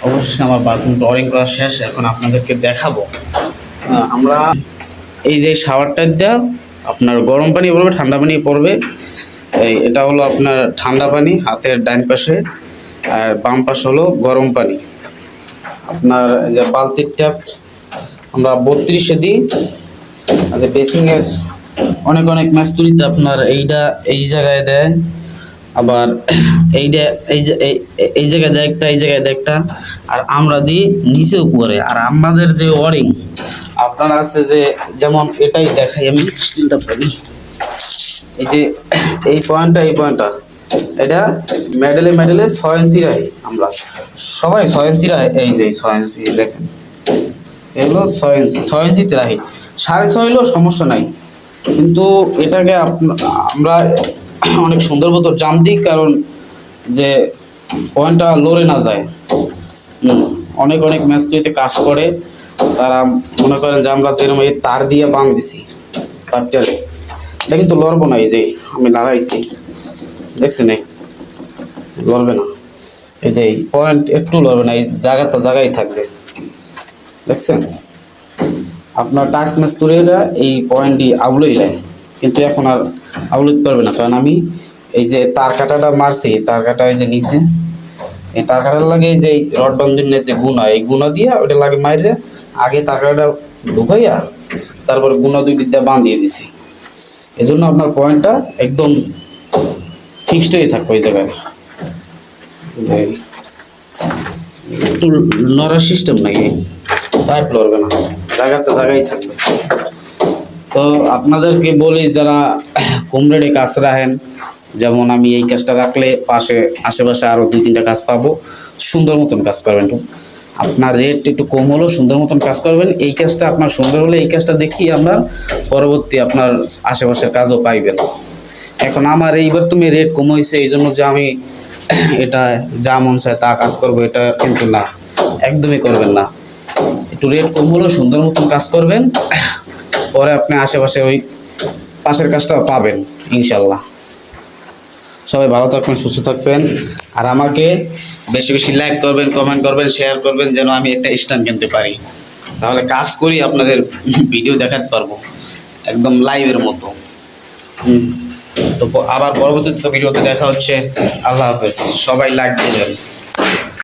অবশ্যই আমার বাথরুমটা ওয়ারিং করা শেষ, এখন আপনাদেরকে দেখাবো। আমরা এই যে শাওয়ারটা দেওয়া, আপনার গরম পানি পড়বে, ঠান্ডা পানি পড়বে। এটা হলো আপনার ঠান্ডা পানি হাতের ডান পাশে, আর বাম পাশে হলো গরম পানি। আপনার যে বালতির ট্যাপ আমরা 32-এ দিই। আচ্ছা, বেসিংয়ের অনেক অনেক মিস্ত্রিতে আপনার এইটা এই জায়গায় দেয়, আবার এইটা এই জায়গায় দেয় একটা, এই জায়গায় দেয় একটা, আর আমরা দিই নিচে উপরে। আর আমাদের যে ওয়ারিং আপনার আছে যে, যেমন এটাই দেখাই আমি, স্টিলটা পানি, এই যে এই পয়েন্টটা এটা মেডেলে 6 ইঞ্চি রাখি আমরা সবাই, 6 ইঞ্চি রাখি। এই যে 6 ইঞ্চি দেখেন, এগুলো 6 ইঞ্চিতে রাখি। 6.5 হলেও সমস্যা নাই, কিন্তু এটাকে আমরা অনেক সুন্দর মতো জাম দিই, কারণ যে পয়েন্টটা লড়ে না যায়। অনেক অনেক মিস্ত্রিতে কাজ করে, তারা মনে করেন যে আমরা যেরকম এই তার দিয়ে বাঁধ দিছি তারটারে, এটা কিন্তু লড়বো না। এই যে আমি লাগাইছি, দেখছেন, লড়বে না। এই যে পয়েন্ট একটু লড়বে না, এই জায়গায় থাকবে, দেখছেন। আপনার টাচ মিস্ত্রিরা এই পয়েন্টটি আউলেই দেয়, কিন্তু এখন আর আউলতে পারবে না, কারণ আমি এই যে তার কাটাটা মারছি, তার কাটা এই যে নিচে এই তার কাটার লাগে যে রড বন্ধনের যে গুণা, এই গুণা দিয়ে ওটা লাগে মাইরে আগে তার কাটাটা ঢুকাইয়া তারপরে গুণা 2 দিকটা বাঁধিয়ে দিছি। এই জন্য আপনার পয়েন্টটা একদম ফিক্সড হয়ে থাকবে ওই জায়গায়, যে একটু নড়ার সিস্টেম নাই, পাইপ লড়বে না, জায়গায় থাকবে। তো আপনাদেরকে বলি, যারা কম রেটে কাজ রাখেন, যেমন আমি এই কাজটা রাখলে আশেপাশে আরও 2-3টা কাজ পাবো, সুন্দর মতন কাজ করবেন। আপনার রেট একটু কম হলেও সুন্দর মতন কাজ করবেন। এই কাজটা আপনার সুন্দর হলে এই কাজটা দেখি আমরা পরবর্তী আপনার আশেপাশের কাজও পাইবেন। এখন আমার এইবার তুমি রেট কম হয়েছে এই জন্য যে আমি এটা যা মন চায় তা কাজ করবো, এটা কিন্তু না, একদমই করবেন না। একটু রেট কম হলেও সুন্দর মতন কাজ করবেন, পরে আপনি আশেপাশে ওই পাশের কাজটা পাবেন ইনশাল্লাহ। সবাই ভালো থাকবেন, সুস্থ থাকবেন, আর আমাকে বেশি বেশি লাইক করবেন, কমেন্ট করবেন, শেয়ার করবেন, যেন আমি একটা স্ট্যান্ড কিনতে পারি। তাহলে কাজ করি আপনাদের ভিডিও দেখাতে পারবো একদম লাইভের মতো। তো আবার পরবর্তীতে ভিডিওতে দেখা হচ্ছে। আল্লাহ হাফেজ, সবাই লাইক দিবেন।